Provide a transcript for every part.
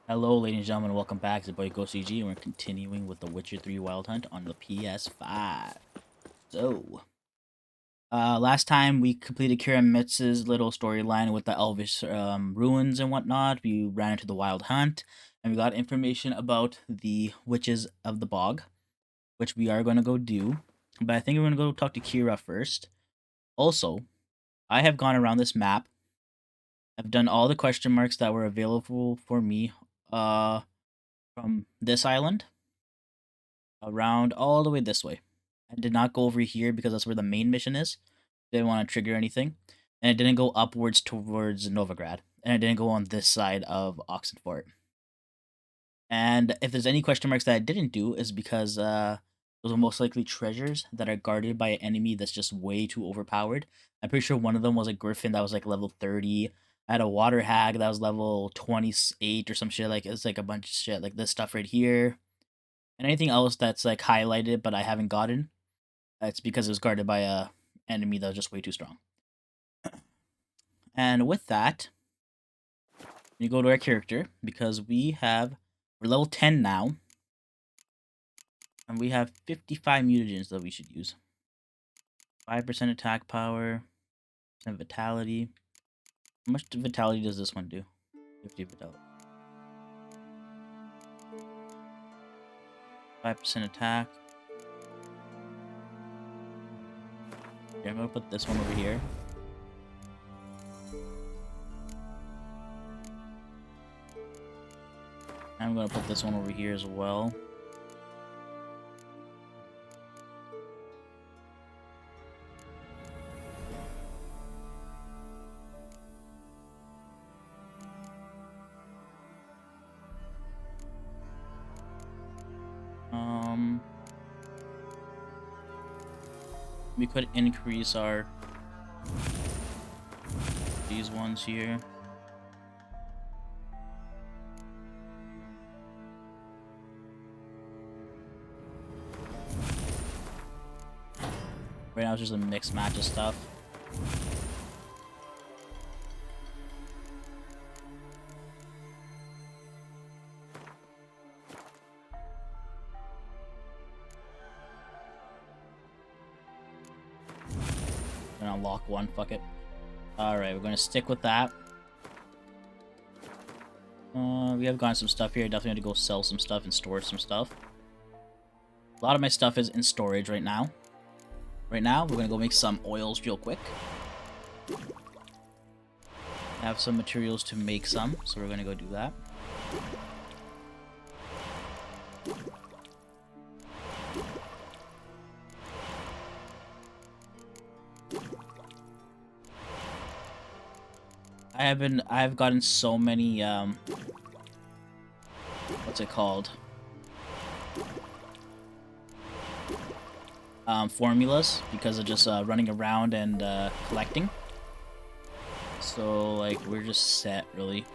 Hello, ladies and gentlemen, welcome back to boy GoCG, and we're continuing with The Witcher 3 Wild Hunt on the PS5. So, last time we completed Kira Mitz's little storyline with the Elvish ruins and whatnot. We ran into the Wild Hunt, and we got information about the Witches of the Bog, which we are going to go do. But I think we're going to go talk to Kira first. Also, I have gone around this map. I've done all the question marks that were available for me from this island around all the way this way. I did not go over here because that's where the main mission is. Didn't want to trigger anything. And it didn't go upwards towards Novigrad. And it didn't go on this side of Oxenfort. And if there's any question marks that I didn't do, is because those are most likely treasures that are guarded by an enemy that's just way too overpowered. I'm pretty sure one of them was a griffin that was like level 30. I had a water hag that was level 28 or some shit. Like, it's like a bunch of shit. Like this stuff right here. And anything else that's like highlighted but I haven't gotten, it's because it was guarded by a enemy that was just way too strong. And with that, you go to our character because we're level 10 now, and we have 55 mutagens that we should use. 5% attack power, 5% vitality. How much vitality does this one do? 50 vitality. 5% attack. Okay, I'm gonna put this one over here. I'm gonna put this one over here as well. We could increase these ones here. Right now it's just a mixed match of stuff. Gonna unlock one, fuck it. Alright, we're gonna stick with that. We have gotten some stuff here. Definitely have to go sell some stuff and store some stuff. A lot of my stuff is in storage right now. Right now, we're gonna go make some oils real quick. I have some materials to make some, so we're gonna go do that. I've gotten so many what's it called? Formulas because of just running around and collecting. So like we're just set really.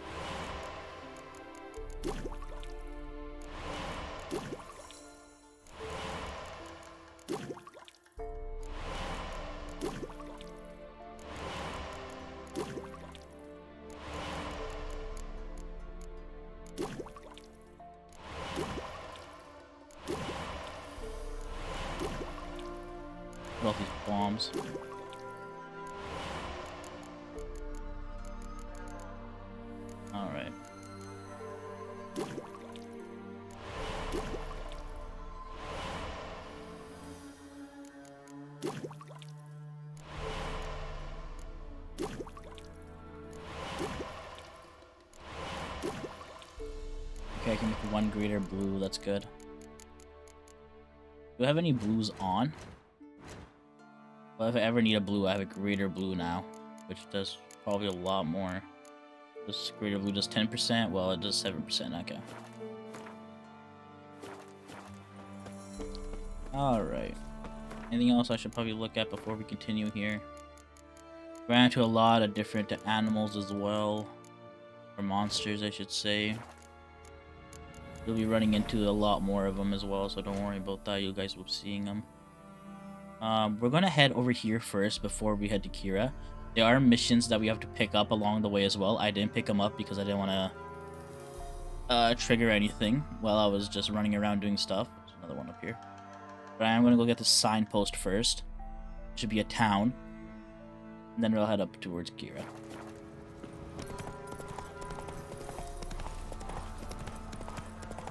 All these bombs. Alright. Okay, I can make one greater blue, that's good. Do I have any blues on? Well, if I ever need a blue, I have a greater blue now, which does probably a lot more. This greater blue does 10%, well, it does 7%, okay. Alright. Anything else I should probably look at before we continue here? Ran into a lot of different animals as well. Or monsters, I should say. You'll be running into a lot more of them as well, so don't worry about that. You guys will be seeing them. We're gonna head over here first before we head to Kira. There are missions that we have to pick up along the way as well. I didn't pick them up because I didn't want to trigger anything while I was just running around doing stuff. There's another one up here. But I am gonna go get the signpost first. It should be a town. And then we'll head up towards Kira.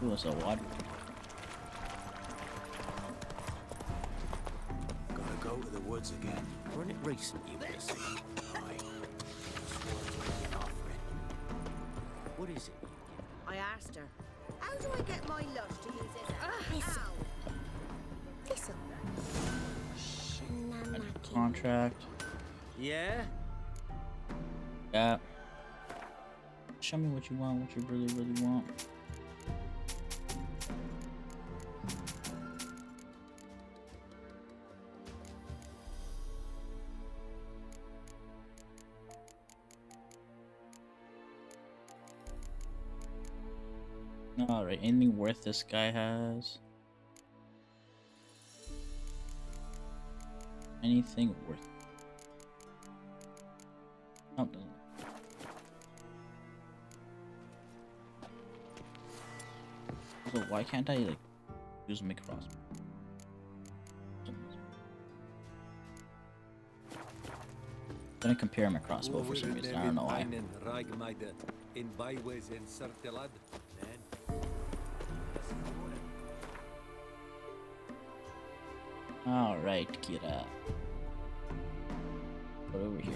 Ooh, it's a water. Gotta go to the woods again. Run it recent, you missing. Right. What is it? I asked her, how do I get my lush to use it? Thistle. Contract. Yeah? Yeah. Show me what you want, what you really, really want. Alright, anything worth this guy has? Anything worth it? No, it doesn't. So why can't I like use my crossbow? I'm gonna compare my crossbow for some reason. I don't know why. Alright, Kira. Put over here.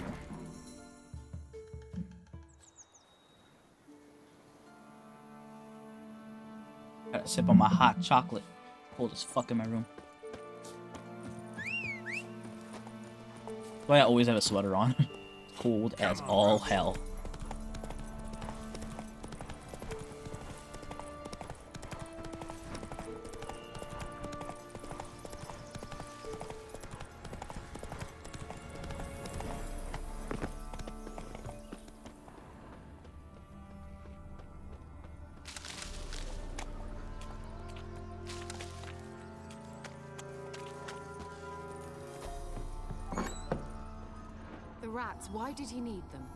Gotta sip on my hot chocolate. Cold as fuck in my room. Why I always have a sweater on. Cold as all hell. Rats, why did he need them?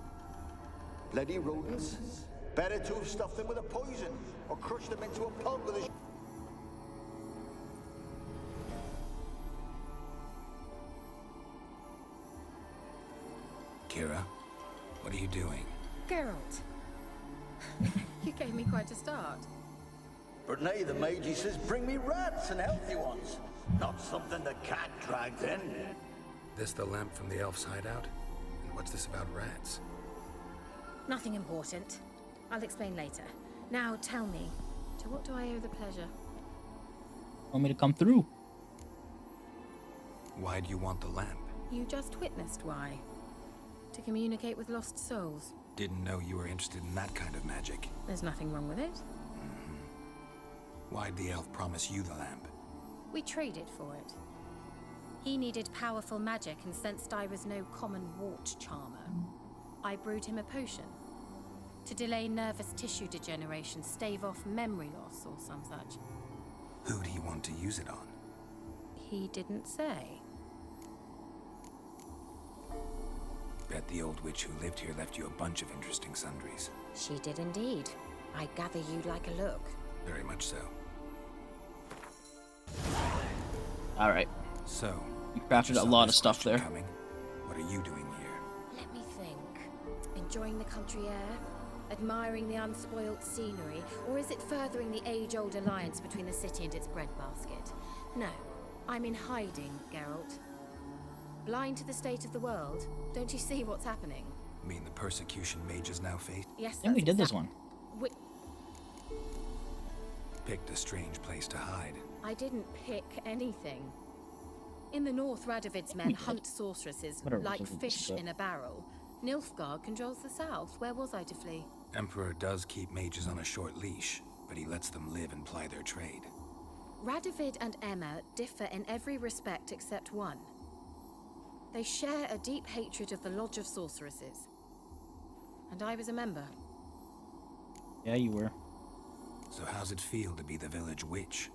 Bloody rodents. Better to have stuffed them with a poison or crushed them into a pulp with a... Kira, what are you doing? Geralt. You gave me quite a start. But nay, the mage, he says, bring me rats and healthy ones. Not something the cat dragged in. This the lamp from the elf's hideout? And what's this about rats? Nothing important. I'll explain later. Now tell me, to what do I owe the pleasure? Want me to come through? Why do you want the lamp? You just witnessed why. To communicate with lost souls. Didn't know you were interested in that kind of magic. There's nothing wrong with it. Why'd the elf promise you the lamp? We traded for it. He needed powerful magic and sensed I was no common wart charmer. I brewed him a potion. To delay nervous tissue degeneration, stave off memory loss or some such. Who'd he want to use it on? He didn't say. Bet the old witch who lived here left you a bunch of interesting sundries. She did indeed. I gather you'd like a look. Very much so. Alright. So, You crafted a lot of stuff there. coming. What are you doing here? Let me think. Enjoying the country air? Admiring the unspoilt scenery? Or is it furthering the age-old alliance between the city and its breadbasket? No. I'm in hiding, Geralt. Blind to the state of the world? Don't you see what's happening? Mean the persecution mages now face? Yes, I think we that's did this one. Picked a strange place to hide. I didn't pick anything. In the north, Radovid's men hunt sorceresses Whatever, like this is fish good. in a barrel. Nilfgaard controls the south. Where was I to flee? Emperor does keep mages on a short leash, but he lets them live and ply their trade. Radovid and Emma differ in every respect except one. They share a deep hatred of the Lodge of Sorceresses. And I was a member. Yeah, you were. So how's it feel to be the village witch?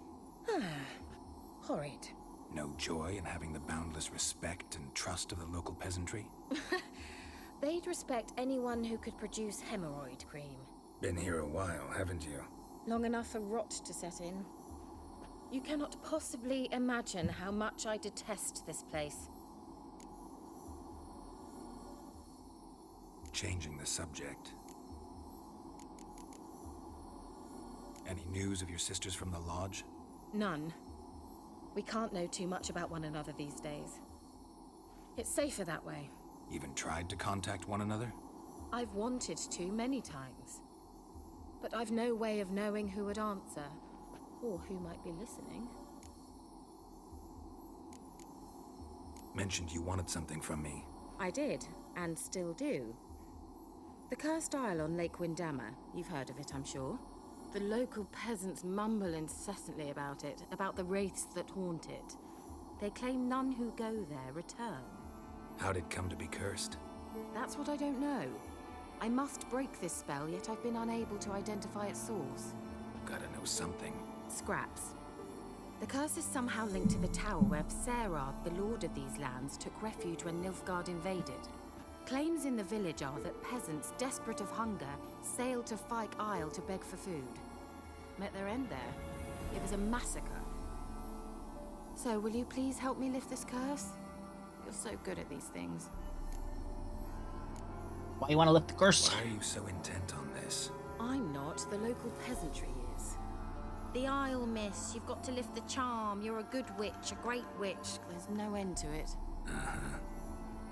Horrid. No joy in having the boundless respect and trust of the local peasantry? They'd respect anyone who could produce hemorrhoid cream. Been here a while, haven't you? Long enough for rot to set in. You cannot possibly imagine how much I detest this place. Changing the subject. Any news of your sisters from the lodge? None. We can't know too much about one another these days. It's safer that way. Even tried to contact one another? I've wanted to many times. But I've no way of knowing who would answer, or who might be listening. Mentioned you wanted something from me. I did, and still do. The cursed isle on Lake Windammer, you've heard of it, I'm sure. The local peasants mumble incessantly about it, about the wraiths that haunt it. They claim none who go there return. How'd it come to be cursed? That's what I don't know. I must break this spell, yet I've been unable to identify its source. Gotta know something. Scraps. The curse is somehow linked to the tower where Serad, the lord of these lands, took refuge when Nilfgaard invaded. Claims in the village are that peasants, desperate of hunger, sailed to Fyke Isle to beg for food. Met their end there. It was a massacre. So, will you please help me lift this curse? You're so good at these things. Why you want to lift the curse? Why are you so intent on this? I'm not. The local peasantry is. The Isle, miss. You've got to lift the charm. You're a good witch, a great witch. There's no end to it. Uh-huh.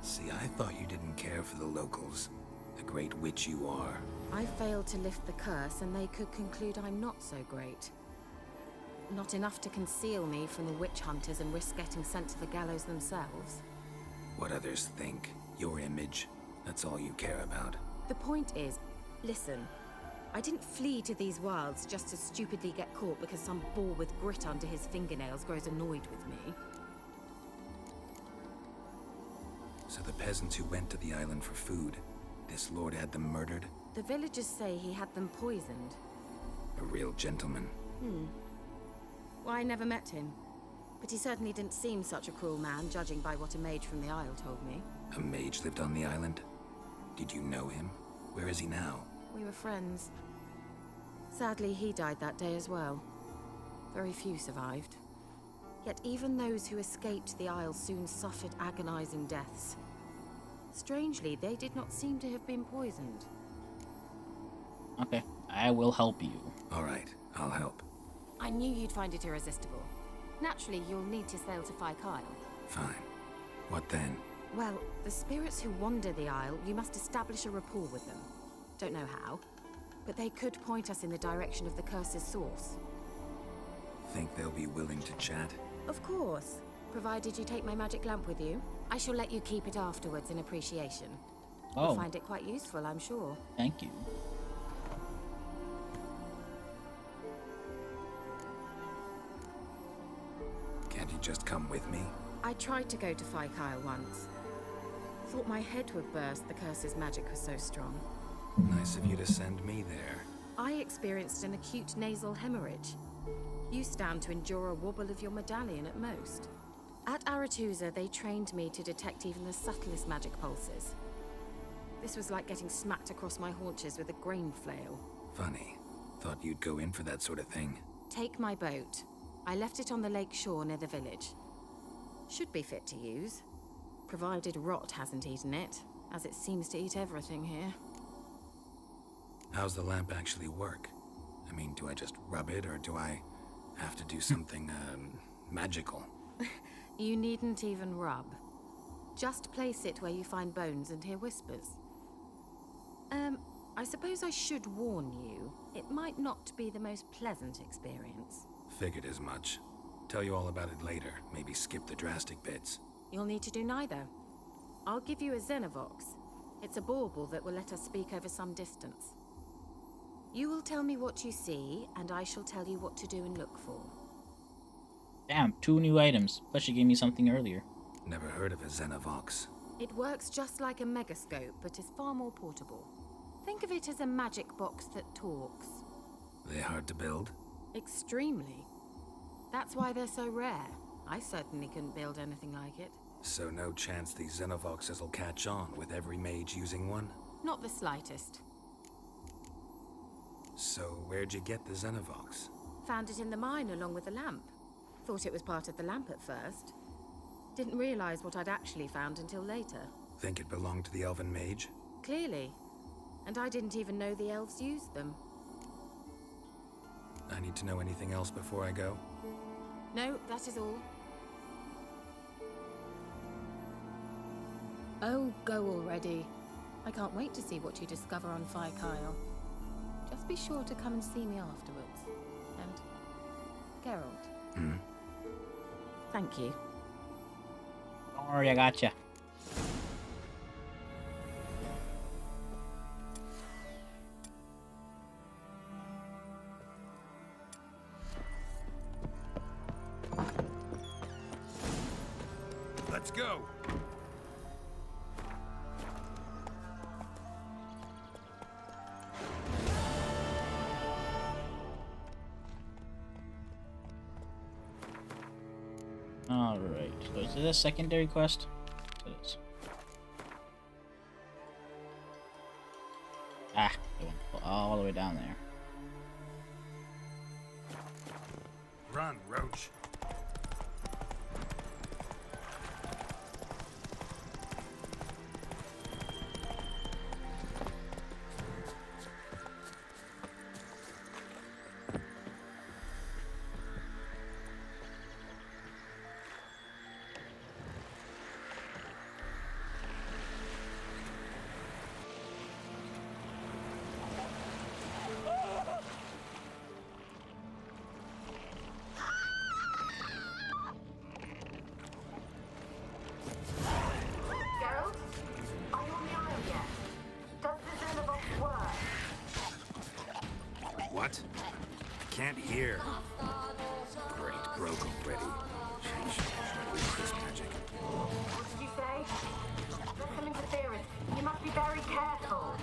See, I thought you didn't care for the locals. The great witch you are. I failed to lift the curse, and they could conclude I'm not so great. Not enough to conceal me from the witch hunters and risk getting sent to the gallows themselves. What others think, your image, that's all you care about. The point is, listen, I didn't flee to these wilds just to stupidly get caught because some boar with grit under his fingernails grows annoyed with me. So the peasants who went to the island for food, this lord had them murdered? The villagers say he had them poisoned. A real gentleman. Well, I never met him. But he certainly didn't seem such a cruel man, judging by what a mage from the Isle told me. A mage lived on the island? Did you know him? Where is he now? We were friends. Sadly, he died that day as well. Very few survived. Yet even those who escaped the Isle soon suffered agonizing deaths. Strangely, they did not seem to have been poisoned. Okay, I will help you. All right, I'll help. I knew you'd find it irresistible. Naturally, you'll need to sail to Fyke Isle. Fine. What then? Well, the spirits who wander the Isle, you must establish a rapport with them. Don't know how, but they could point us in the direction of the curse's source. Think they'll be willing to chat? Of course, provided you take my magic lamp with you. I shall let you keep it afterwards in appreciation. Oh, You'll find it quite useful, I'm sure. thank you. Can't you just come with me? I tried to go to Fyke Isle once. Thought my head would burst, the curse's magic was so strong. Nice of you to send me there. I experienced an acute nasal hemorrhage. You stand to endure a wobble of your medallion at most. At Aretusa, they trained me to detect even the subtlest magic pulses. This was like getting smacked across my haunches with a grain flail. Funny. Thought you'd go in for that sort of thing. Take my boat. I left it on the lake shore near the village. Should be fit to use, provided rot hasn't eaten it, as it seems to eat everything here. How's the lamp actually work? I mean, do I just rub it, or do I have to do something, magical? You needn't even rub. Just place it where you find bones and hear whispers. I suppose I should warn you, it might not be the most pleasant experience. Figured as much. Tell you all about it later. Maybe skip the drastic bits. You'll need to do neither. I'll give you a Xenovox. It's a bauble that will let us speak over some distance. You will tell me what you see, and I shall tell you what to do and look for. Damn, 2 new items. Plus you gave me something earlier. Never heard of a Xenovox. It works just like a megascope, but is far more portable. Think of it as a magic box that talks. They hard to build? Extremely. That's why they're so rare. I certainly couldn't build anything like it. So no chance these Xenovoxes will catch on with every mage using one? Not the slightest. So where'd you get the Xenovox? Found it in the mine along with the lamp. Thought it was part of the lamp at first. Didn't realize what I'd actually found until later. Think it belonged to the elven mage? Clearly. And I didn't even know the elves used them. I need to know anything else before I go? No, that is all. Oh, go already. I can't wait to see what you discover on Fyke. Just be sure to come and see me afterwards. And Geralt. Hmm? Thank you. Don't worry, I gotcha. Let's go! Alright, so is it a secondary quest? It is. Ah, it went all the way down there. Run, Roach. Geralt? Are you on the island yet? Does the Xenovox work? What? Can't hear. Great, broke already. This magic. What did you say? There's some interference. You must be very careful.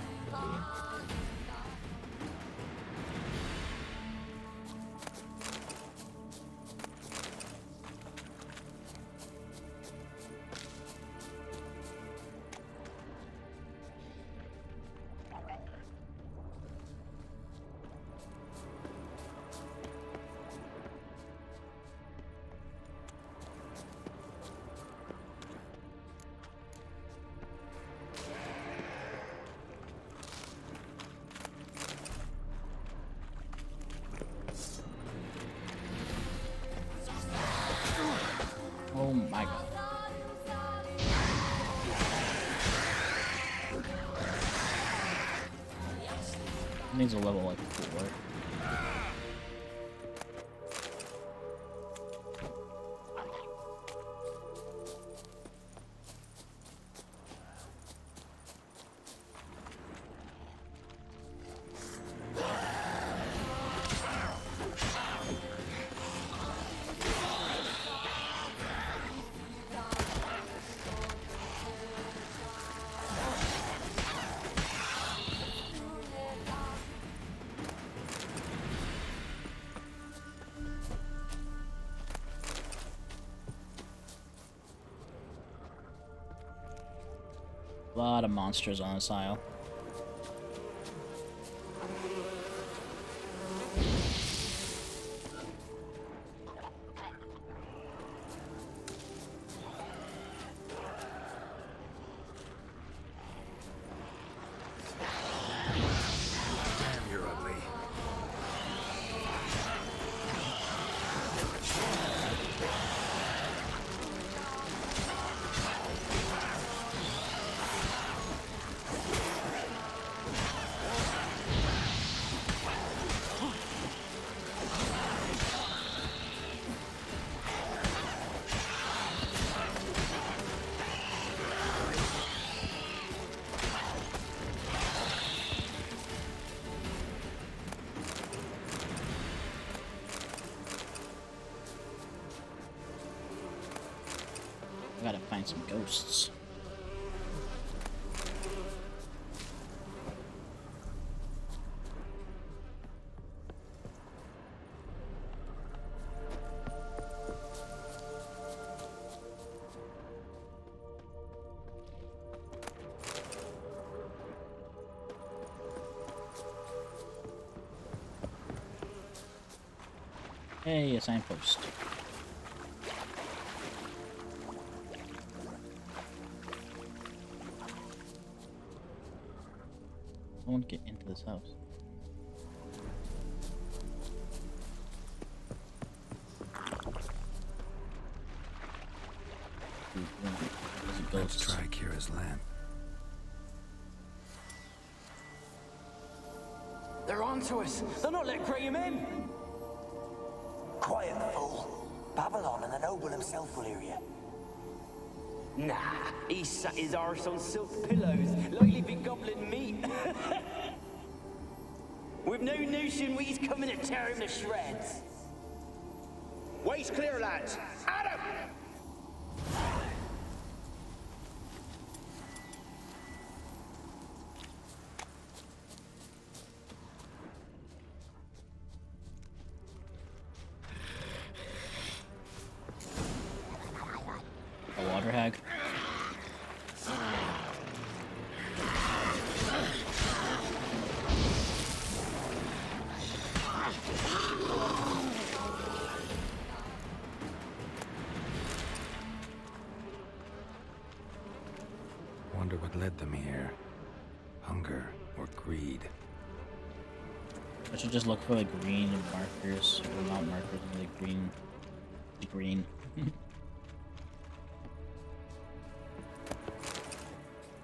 Oh my god. Needs a level like 4. A lot of monsters on this isle. Damn, you're ugly. I gotta find some ghosts. Hey, a signpost. I want to get into this house. Let's try Kira's lamp. They're onto us. They're not letting Graham in. Quiet, fool. Babylon and the noble himself will hear you. Nah, he sat his arse on silk pillows like he'd been gobbling meat. We've no notion he's coming to tear him to shreds. Waist clear, lads. Adam! A water hag. Wonder what led them here. Hunger or greed? I should just look for like green markers, or not markers, like green. Green.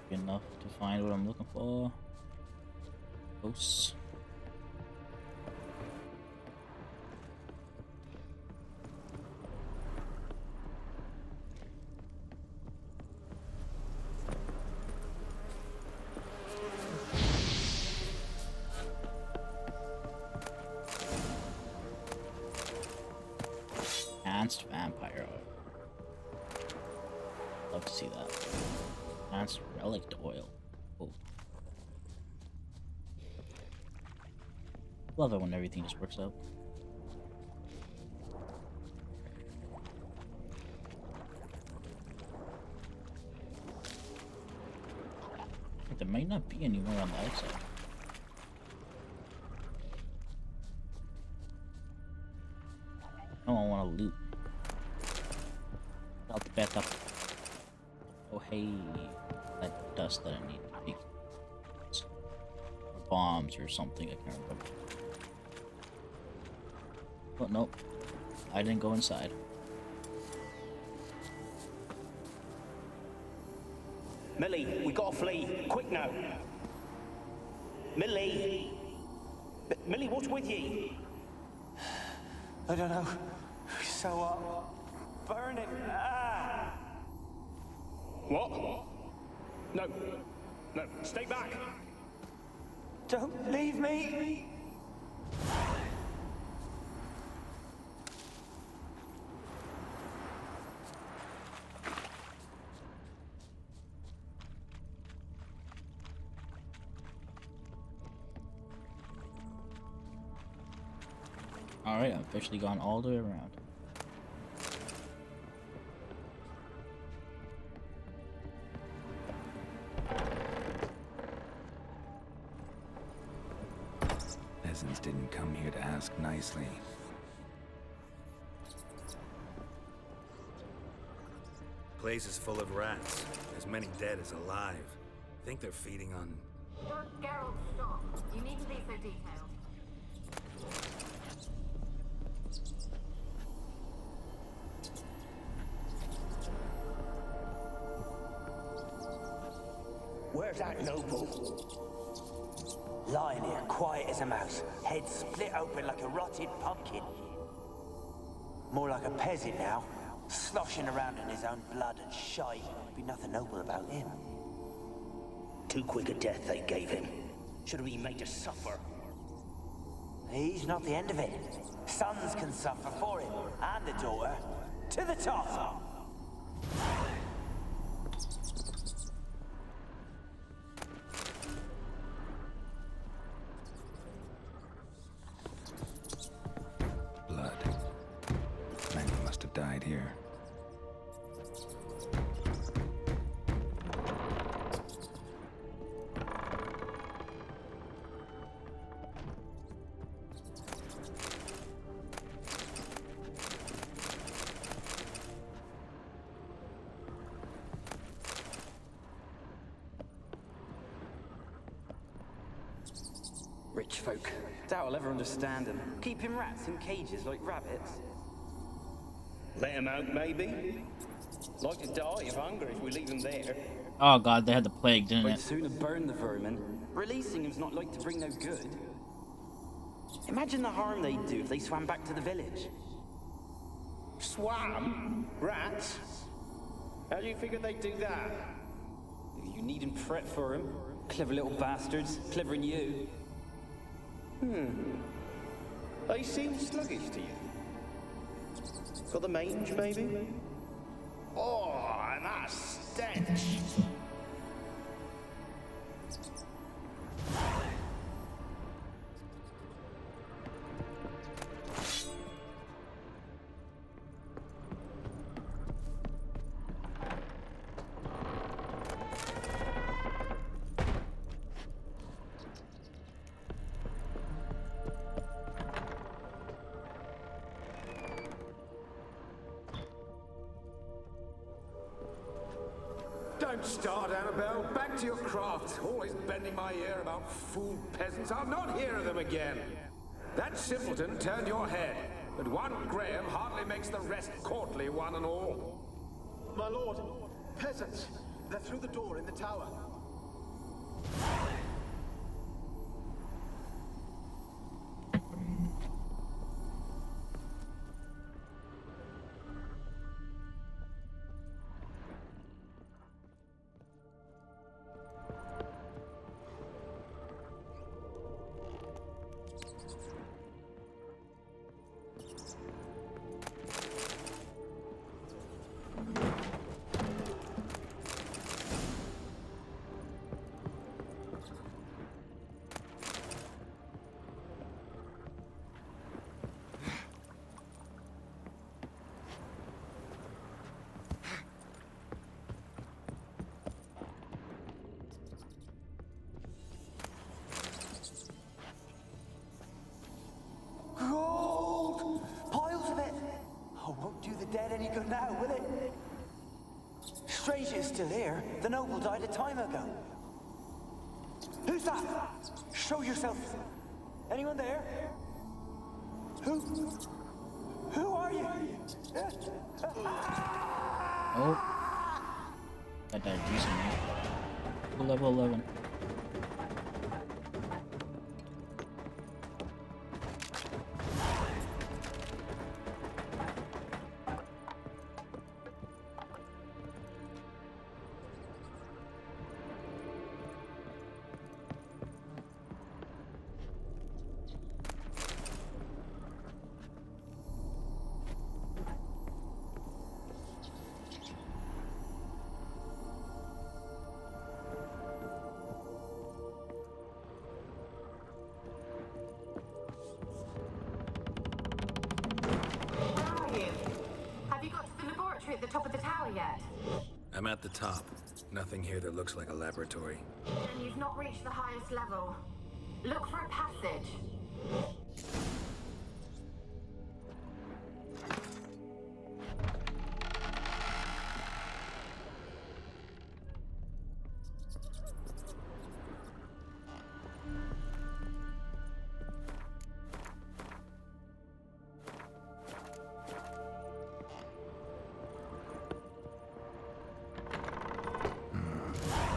Enough to find what I'm looking for. Ghosts. Enhanced vampire oil. Love to see that. Enhanced relic oil. Oh. Love it when everything just works out. There might not be any more on the outside. I don't want to loot. I'll bet up. Oh hey, that dust that I need to take. Or bombs or something, I can't remember. Oh nope, I didn't go inside. Millie, we gotta flee. Quick now. Millie! Millie, what's with ye? I don't know. So, burning. Ah! What? No. No, stay back. Don't leave me! Alright, I've officially gone all the way around. Peasants didn't come here to ask nicely. Place is full of rats. As many dead as alive. Think they're feeding on... You're Geralt's shop. You needn't be so detailed. Where's that noble? Lying here, quiet as a mouse, head split open like a rotted pumpkin. More like a peasant now, sloshing around in his own blood and shite. Be nothing noble about him. Too quick a death they gave him. Should have been made to suffer. He's not the end of it. Sons can suffer for him, and the daughter. To the top! blood. Many must have died here. Rich folk. Doubt I'll ever understand them. Keeping rats in cages like rabbits. Let him out, maybe? Like to die of hunger if we leave him there. Oh god, they had the plague, didn't I'd it? sooner burn the vermin. Releasing him's not like to bring no good. Imagine the harm they'd do if they swam back to the village. Swam? Rats? How do you figure they'd do that? You needn't fret for him. Clever little bastards. Clever than you. They seem sluggish to you. Got the mange, maybe? Oh, and that stench! Don't start, Annabelle. Back to your craft. Always bending my ear about fool peasants. I'll not hear of them again. That simpleton turned your head, but one Graham hardly makes the rest courtly, one and all. My lord, peasants. They're through the door in the tower. Gold! Piles of it! Oh, won't do the dead any good now, will it? Strange it's still here. The noble died a time ago. Who's that? Show yourself. Anyone there? Who are you? Oh. That died recently. Level 11. At the top of the tower yet? I'm at the top. Nothing here that looks like a laboratory. Then you've not reached the highest level. Look for a passage.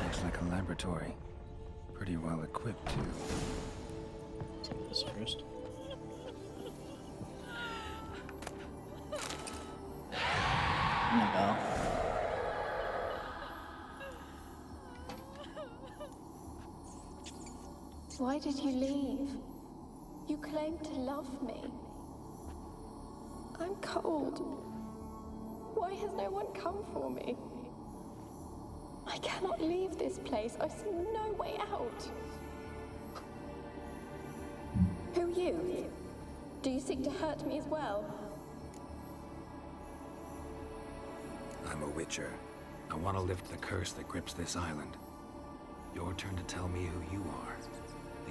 Looks like a laboratory. Pretty well equipped, too. Take this first. Annabelle. Why did you leave? You claimed to love me. I'm cold. Why has no one come for me? I cannot leave this place. I see no way out. Who are you? Do you seek to hurt me as well? I'm a witcher. I want to lift the curse that grips this island. Your turn to tell me who you are.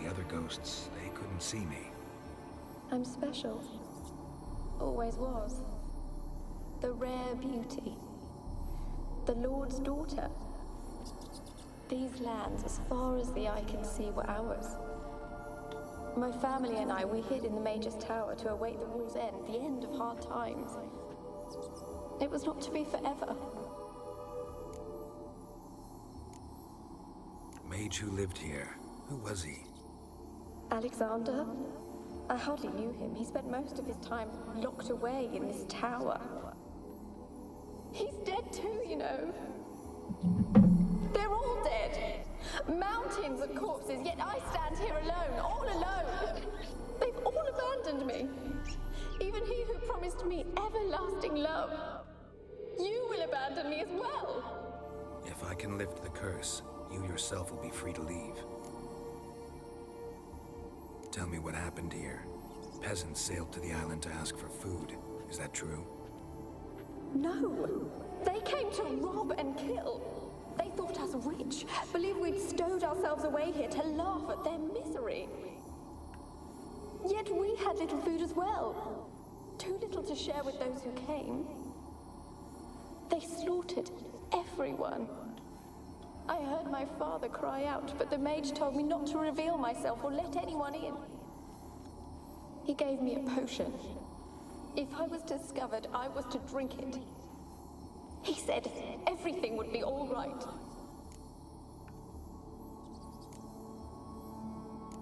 The other ghosts, they couldn't see me. I'm special. Always was. The rare beauty. The Lord's daughter. These lands, as far as the eye can see, were ours. My family and I, we hid in the Major's Tower to await the war's end, the end of hard times. It was not to be forever. Mage who lived here. Who was he? Alexander? I hardly knew him. He spent most of his time locked away in this tower. He's dead too, you know. They're all dead. Mountains of corpses, yet I stand here alone, all alone. They've all abandoned me. Even he who promised me everlasting love. You will abandon me as well. If I can lift the curse, you yourself will be free to leave. Tell me what happened here. Peasants sailed to the island to ask for food. Is that true? No. They came to rob and kill. They thought us rich, believed we'd stowed ourselves away here to laugh at their misery. Yet we had little food as well. Too little to share with those who came. They slaughtered everyone. I heard my father cry out, but the mage told me not to reveal myself or let anyone in. He gave me a potion. If I was discovered, I was to drink it. He said everything would be all right.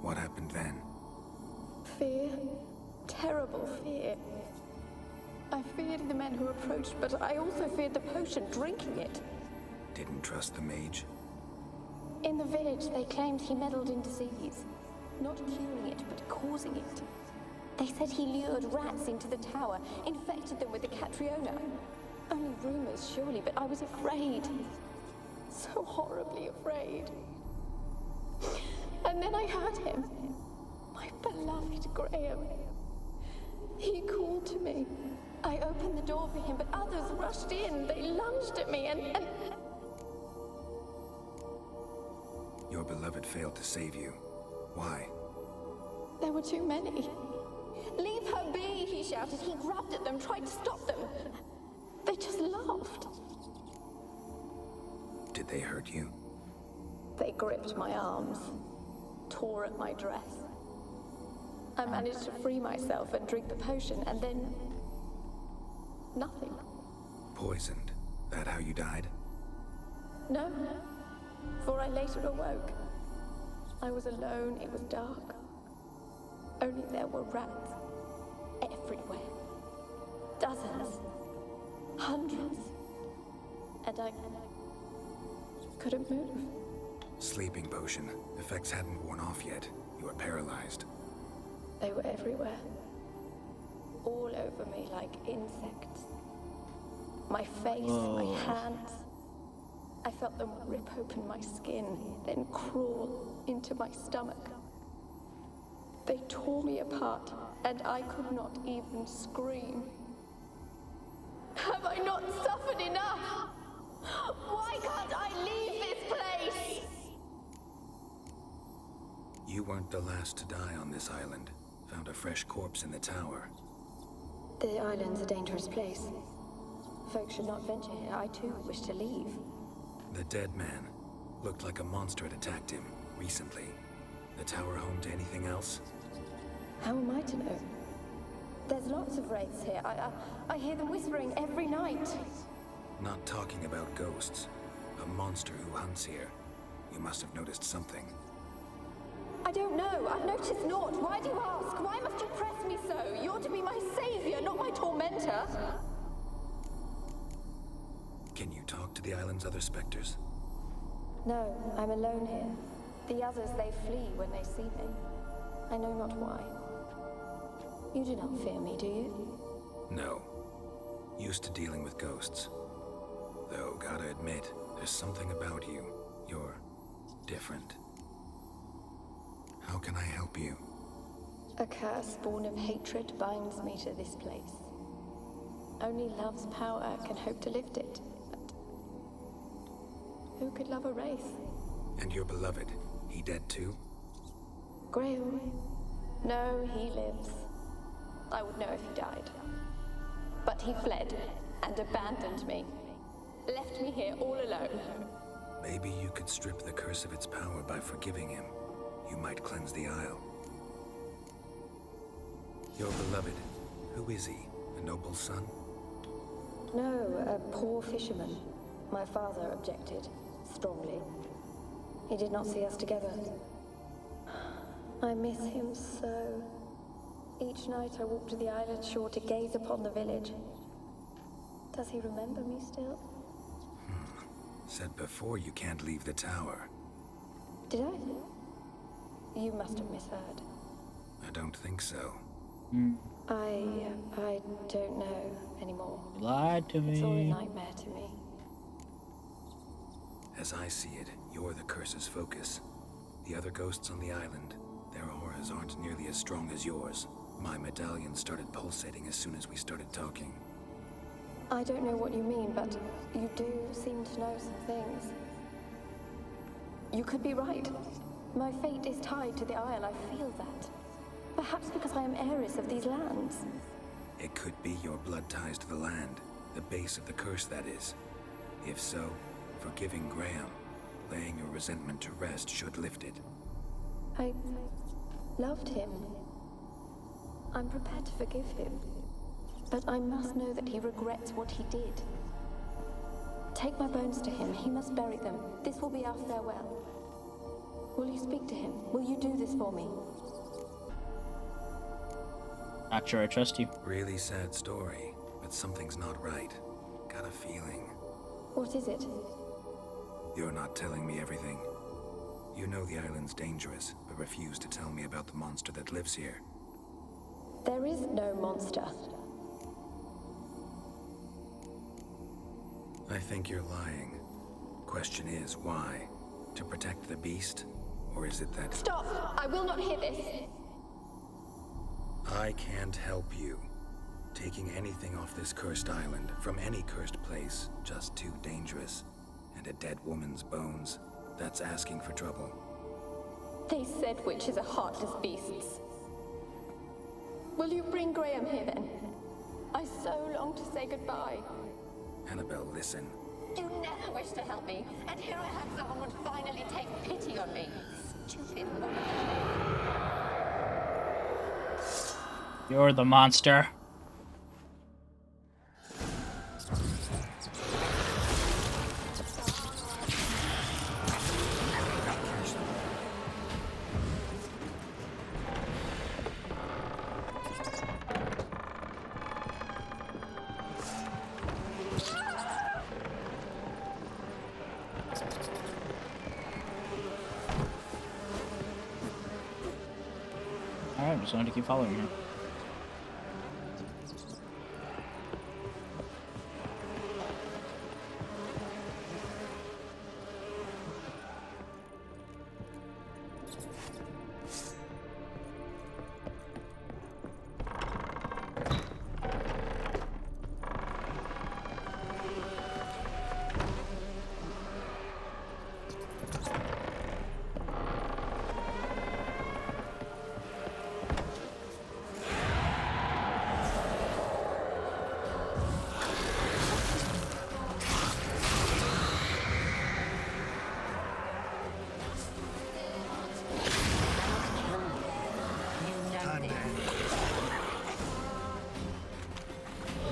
What happened then? Fear. Terrible fear. I feared the men who approached, but I also feared the potion, drinking it. Didn't trust the mage? In the village, they claimed he meddled in disease. Not curing it, but causing it. They said he lured rats into the tower, infected them with the Catriona. Only rumors, surely, but I was afraid. So horribly afraid. And then I heard him. My beloved Graham. He called to me. I opened the door for him, but others rushed in. They lunged at me and... Your beloved failed to save you. Why? There were too many. Leave her be, he shouted. He grabbed at them, tried to stop them. They just laughed. Did they hurt you? They gripped my arms, tore at my dress. I managed to free myself and drink the potion, and then... nothing. Poisoned? That how you died? No, for I later awoke. I was alone, it was dark. Only there were rats. Everywhere. Dozens. Hundreds. And I couldn't move. Sleeping potion. Effects hadn't worn off yet. You were paralyzed. They were everywhere. All over me like insects. My face, my hands. I felt them rip open my skin, then crawl into my stomach. They tore me apart, and I could not even scream. Have I not suffered enough? Why can't I leave this place? You weren't the last to die on this island. Found a fresh corpse in the tower. The island's a dangerous place. Folk should not venture here. I too wish to leave. The dead man. Looked like a monster had attacked him, recently. The tower home to anything else? How am I to know? There's lots of wraiths here. I hear them whispering every night. Not talking about ghosts. A monster who hunts here. You must have noticed something. I don't know. I've noticed naught. Why do you ask? Why must you press me so? You're to be my savior, not my tormentor. Can you talk to the island's other specters? No, I'm alone here. The others, they flee when they see me. I know not why. You do not fear me, do you? No. Used to dealing with ghosts. Though, gotta admit, there's something about you. You're different. How can I help you? A curse born of hatred binds me to this place. Only love's power can hope to lift it. But who could love a wraith? And your beloved, he dead too? Graham? No, he lives. I would know if he died. But he fled and abandoned me. Left me here all alone. Maybe you could strip the curse of its power by forgiving him. You might cleanse the isle. Your beloved. Who is he? A noble son? No, a poor fisherman. My father objected strongly. He did not see us together. I miss him so. Each night I walk to the island shore to gaze upon the village. Does he remember me still? Said before you can't leave the tower. Did I? You must have misheard. I don't think so. I don't know anymore. You lied to me. It's all a nightmare to me. As I see it, you're the curse's focus. The other ghosts on the island, their auras aren't nearly as strong as yours. My medallion started pulsating as soon as we started talking. I don't know what you mean, but you do seem to know some things. You could be right. My fate is tied to the Isle, I feel that. Perhaps because I am heiress of these lands. It could be your blood ties to the land, the base of the curse, that is. If so, forgiving Graham, laying your resentment to rest should lift it. I loved him. I'm prepared to forgive him. But I must know that he regrets what he did. Take my bones to him. He must bury them. This will be our farewell. Will you speak to him? Will you do this for me? Not sure I trust you. Really sad story, but something's not right. Got a feeling. What is it? You're not telling me everything. You know the island's dangerous, but refuse to tell me about the monster that lives here. There is no monster. I think you're lying. Question is, why? To protect the beast? Or is it that... Stop! I will not hear this! I can't help you. Taking anything off this cursed island, from any cursed place, just too dangerous. And a dead woman's bones, that's asking for trouble. They said witches are heartless beasts. Will you bring Graham here then? I so long to say goodbye. Annabelle, listen. You never wished to help me, and here I had someone would finally take pity on me. Stupid woman. You're the monster. Alright, I'm just going to keep following him.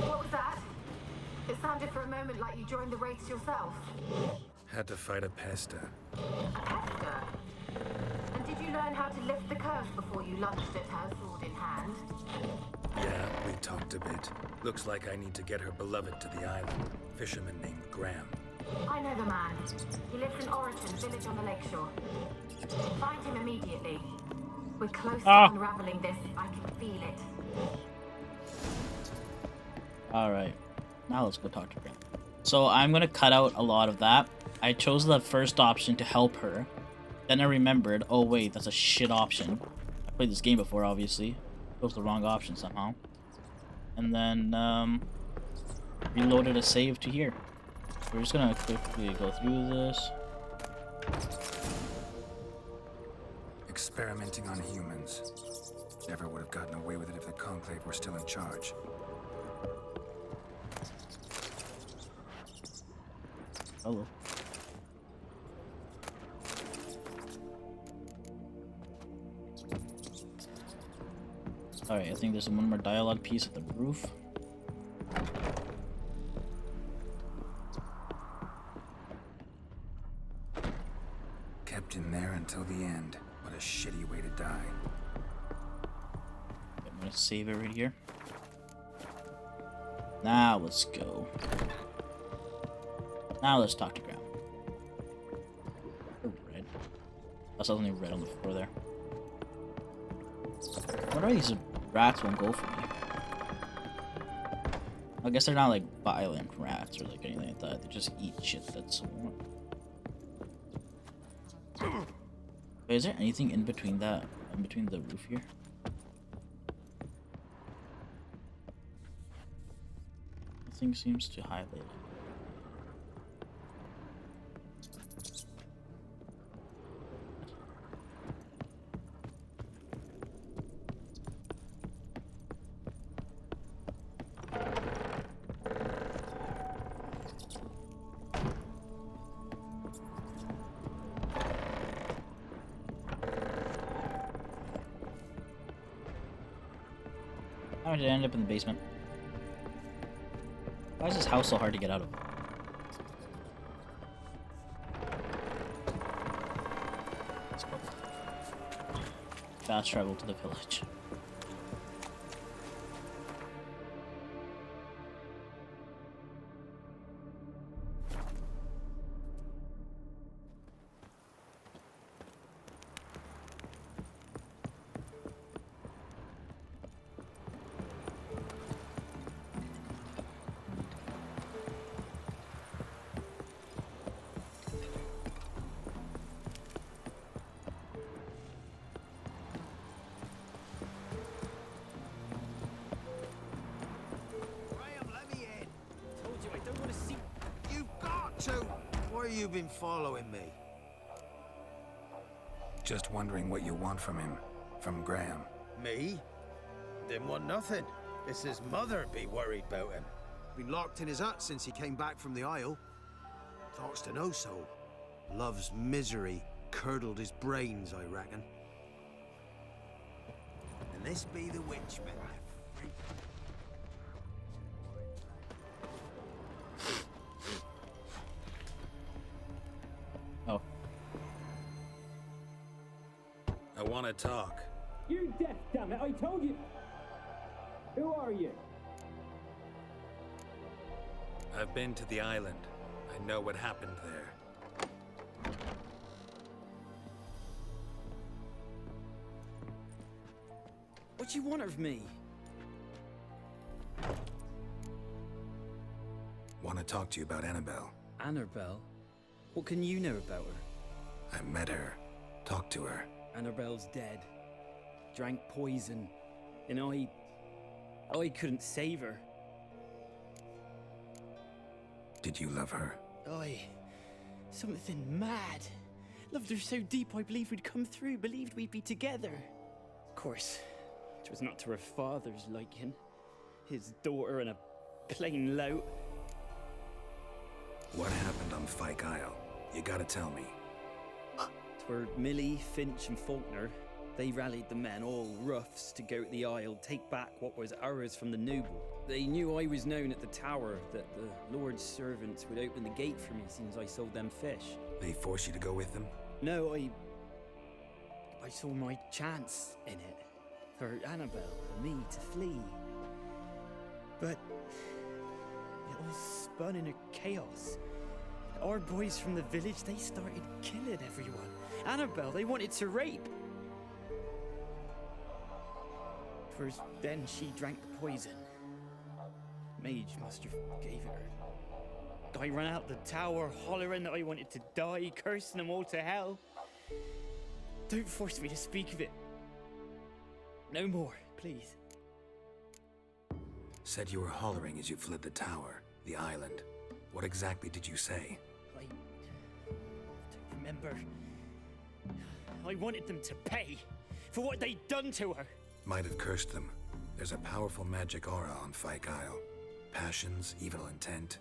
What was that? It sounded for a moment like you joined the race yourself. Had to fight a pester. A pester? And did you learn how to lift the curse before you lunged at her, sword in hand? Yeah, we talked a bit. Looks like I need to get her beloved to the island. Fisherman named Graham. I know the man. He lives in Oriton, village on the lakeshore. Find him immediately. We're close to unraveling this. I can feel it. Alright. Now let's go talk to Graham. So I'm going to cut out a lot of that. I chose the first option to help her. Then I remembered, oh wait, that's a shit option. I played this game before, obviously. Chose the wrong option somehow. And then, reloaded a save to here. So we're just going to quickly go through this. Experimenting on humans. Never would have gotten away with it if the Conclave were still in charge. Hello. Alright, I think there's one more dialogue piece at the roof. Kept in there until the end. What a shitty way to die. I'm gonna save it right here. Now let's go. Now let's talk to Graham. Oh, red. I saw something red on the floor there. What are these rats won't go for me? I guess they're not like violent rats or like anything like that. They just eat shit that's warm. Wait, is there anything in between that? In between the roof here? Nothing seems to highlight it. How did I end up in the basement? Why is this house so hard to get out of? Let's go. Fast travel to the village. Why you been following me? Just wondering what you want from him. From Graham. Me? Didn't want nothing. It's his mother be worried about him. Been locked in his hut since he came back from the Isle. Thoughts to know so. Love's misery curdled his brains, I reckon. And this be the witchman. Oh. I want to talk. You deaf, damn it! I told you. Who are you? I've been to the island. I know what happened there. What do you want of me? Want to talk to you about Annabelle. Annabelle? What can you know about her? I met her. Talked to her. Annabelle's dead. Drank poison. And I couldn't save her. Did you love her? Something mad. Loved her so deep I believed we'd come through, believed we'd be together. Of course, it was not to her father's liking. His daughter and a plain lout. What happened on Fyke Isle? You gotta tell me. Twere Millie, Finch and Faulkner. They rallied the men, all roughs, to go to the Isle, take back what was ours from the noble. They knew I was known at the tower, that the Lord's servants would open the gate for me since I sold them fish. They forced you to go with them? No, I saw my chance in it. For Annabelle and me to flee. But it all spun in a chaos. Our boys from the village, they started killing everyone. Annabelle, they wanted to rape. First, then she drank the poison. Mage must have gave it her. I ran out the tower, hollering that I wanted to die, cursing them all to hell. Don't force me to speak of it. No more, please. Said you were hollering as you fled the tower, the island. What exactly did you say? I don't remember. I wanted them to pay for what they'd done to her. Might have cursed them. There's a powerful magic aura on Fyke Isle. Passions, evil intent,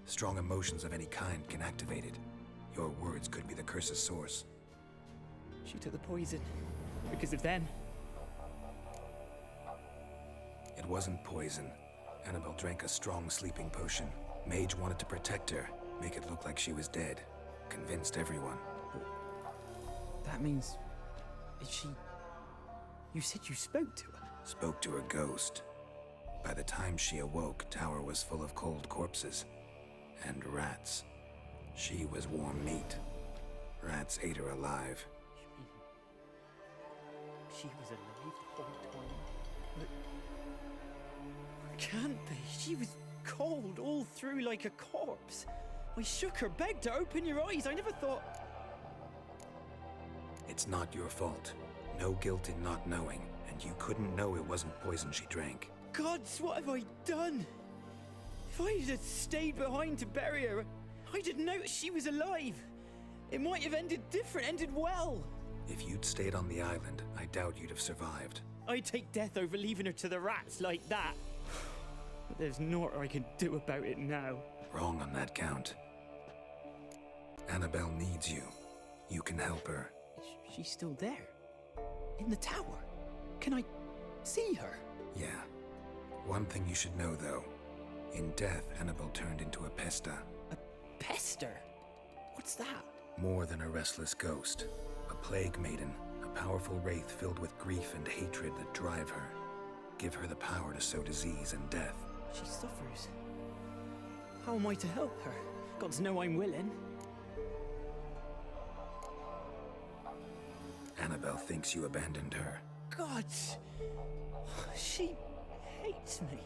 strong emotions of any kind can activate it. Your words could be the curse's source. She took the poison because of them. It wasn't poison. Annabelle drank a strong sleeping potion. Mage wanted to protect her, make it look like she was dead. Convinced everyone. That means... Is she... You said you spoke to her? Spoke to a ghost. By the time she awoke, Tower was full of cold corpses. And rats. She was warm meat. Rats ate her alive. She was alive the whole time? But... Can't be. She was cold all through like a corpse. I shook her, begged her, open your eyes. I never thought... It's not your fault. No guilt in not knowing, and you couldn't know it wasn't poison she drank. Gods, what have I done? If I had stayed behind to bury her, I didn't know she was alive. It might have ended different, ended well. If you'd stayed on the island, I doubt you'd have survived. I'd take death over leaving her to the rats like that. But there's naught I can do about it now. Wrong on that count. Annabelle needs you. You can help her. She's still there? In the tower? Can I see her? Yeah. One thing you should know, though. In death, Annabelle turned into a pesta. A pester? What's that? More than a restless ghost. A plague maiden. A powerful wraith filled with grief and hatred that drive her. Give her the power to sow disease and death. She suffers. How am I to help her? Gods know I'm willing. Annabelle thinks you abandoned her. Gods! She hates me.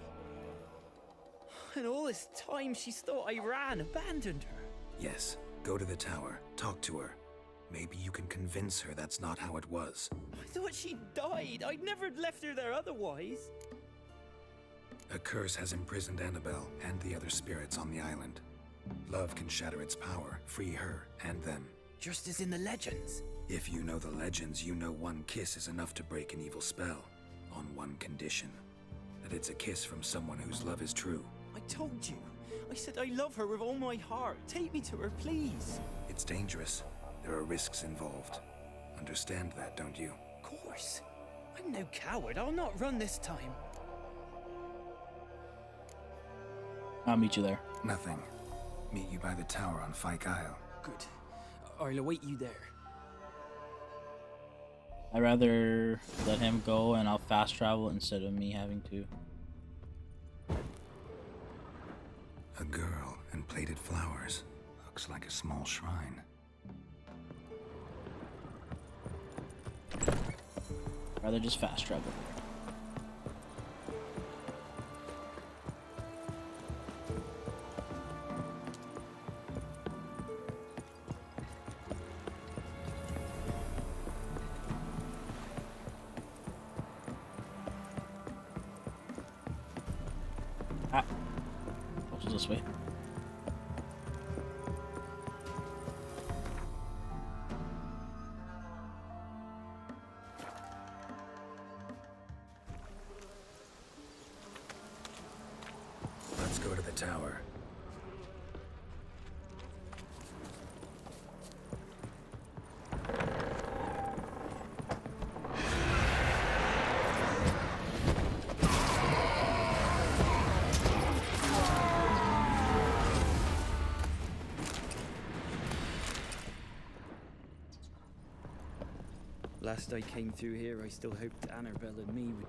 And all this time she's thought I ran, abandoned her. Yes, go to the tower, talk to her. Maybe you can convince her that's not how it was. I thought she died. I'd never left her there otherwise. A curse has imprisoned Annabelle and the other spirits on the island. Love can shatter its power, free her and them. Just as in the legends. If you know the legends, you know one kiss is enough to break an evil spell. On one condition. That it's a kiss from someone whose love is true. I told you. I said I love her with all my heart. Take me to her, please. It's dangerous. There are risks involved. Understand that, don't you? Of course. I'm no coward. I'll not run this time. I'll meet you there. Nothing. Meet you by the tower on Fyke Isle. Good. I'll await you there. I'd rather let him go and I'll fast travel instead of me having to. A girl and plated flowers. Looks like a small shrine. I'd rather just fast travel. This way. Let's go to the tower. Last I came through here, I still hoped Annabelle and me would...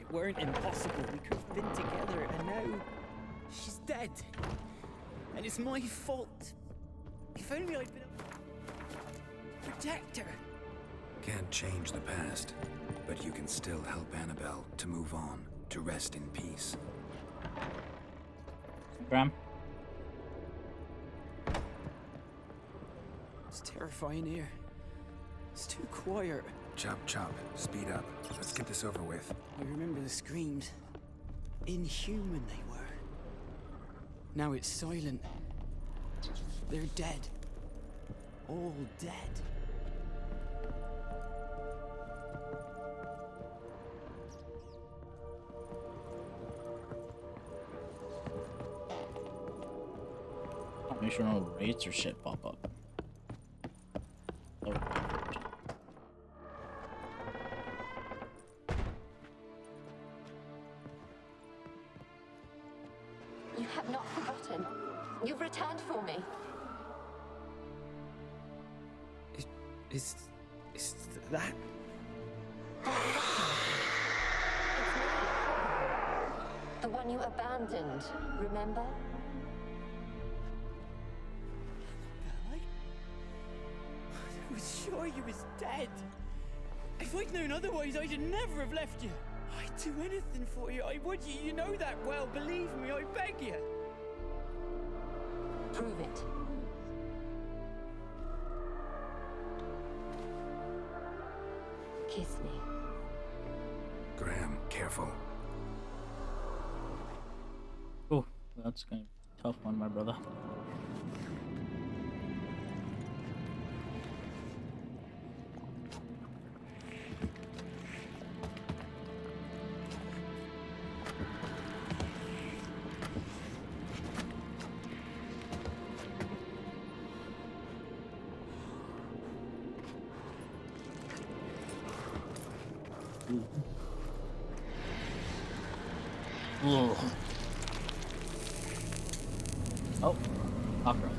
It weren't impossible. We could have been together, and now she's dead. And it's my fault. If only I'd been able to protect her. Can't change the past, but you can still help Annabelle to move on, to rest in peace. Graham? It's terrifying here. It's too quiet. Chop, chop. Speed up. Let's get this over with. I remember the screams. Inhuman they were. Now it's silent. They're dead. All dead. I'll make sure no rates or shit pop up. Oh. have not forgotten. You've returned for me. Is that... The one you abandoned, remember? I was sure you was dead. If I'd known otherwise, I'd never have left you. I'd do anything for you. I would. You know that well. Believe me, I beg you. Prove it. Kiss me. Graham, careful. Oh, that's gonna be a tough one, my brother. Ugh. Oh, opera.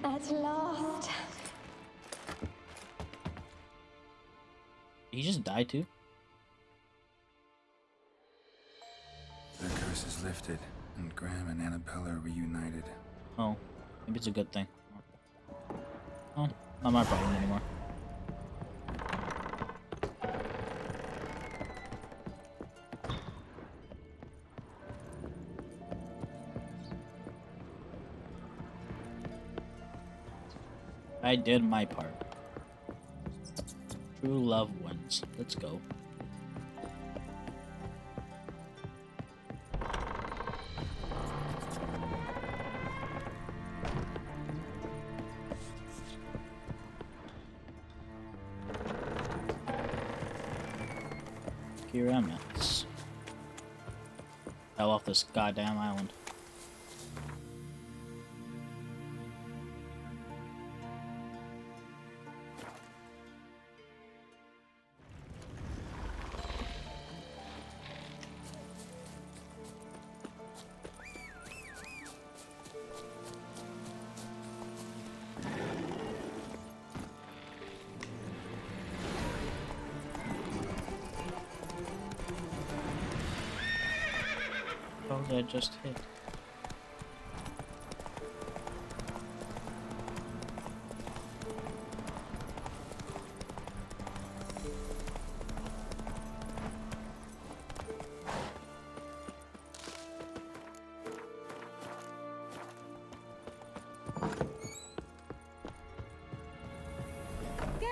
At last. He just died too? The curse is lifted, and Graham and Annabelle are reunited. Oh, maybe it's a good thing. Oh, not my problem anymore. I did my part. True love wins. Let's go. Pyramids. Fell off this goddamn island. What did I just hit?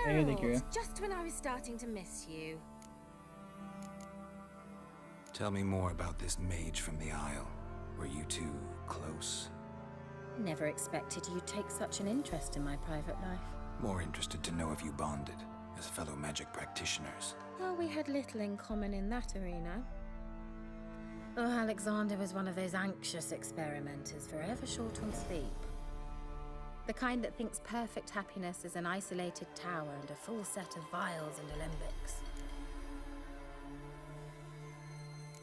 Hey, thank you. Just when I was starting to miss you. Tell me more about this mage from the Isle. Were you two close? Never expected you'd take such an interest in my private life. More interested to know if you bonded as fellow magic practitioners. Well, we had little in common in that arena. Oh, Alexander was one of those anxious experimenters, forever short on sleep. The kind that thinks perfect happiness is an isolated tower and a full set of vials and alembics.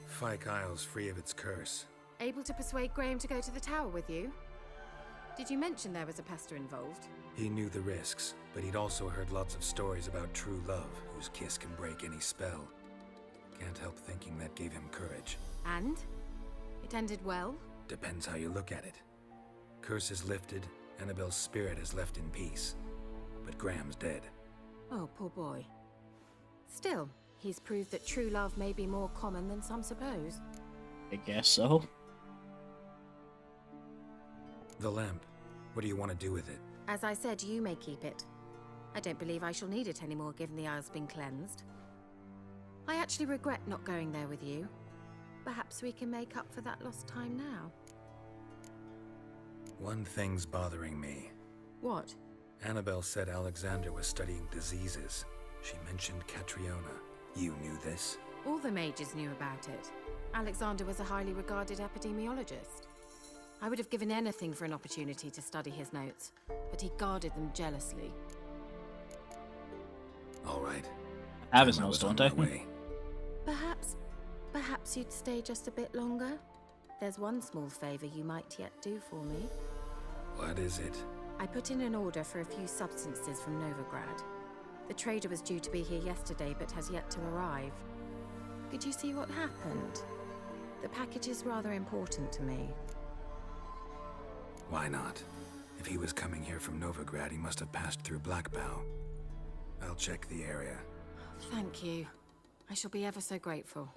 Fyke Isle's free of its curse. Able to persuade Graham to go to the tower with you? Did you mention there was a pester involved? He knew the risks, but he'd also heard lots of stories about true love, whose kiss can break any spell. Can't help thinking that gave him courage. And? It ended well? Depends how you look at it. Curse is lifted, Annabelle's spirit is left in peace. But Graham's dead. Oh, poor boy. Still, he's proved that true love may be more common than some suppose. I guess so. The lamp. What do you want to do with it? As I said, you may keep it. I don't believe I shall need it anymore, given the Isle's been cleansed. I actually regret not going there with you. Perhaps we can make up for that lost time now. One thing's bothering me. What? Annabelle said Alexander was studying diseases. She mentioned Catriona. You knew this? All the mages knew about it. Alexander was a highly regarded epidemiologist. I would have given anything for an opportunity to study his notes, but he guarded them jealously. All right. I have his Time I notes, was on don't my I? way. Perhaps you'd stay just a bit longer? There's one small favor you might yet do for me. What is it? I put in an order for a few substances from Novigrad. The trader was due to be here yesterday, but has yet to arrive. Could you see what happened? The package is rather important to me. Why not? If he was coming here from Novigrad, he must have passed through Blackbow. I'll check the area. Thank you. I shall be ever so grateful.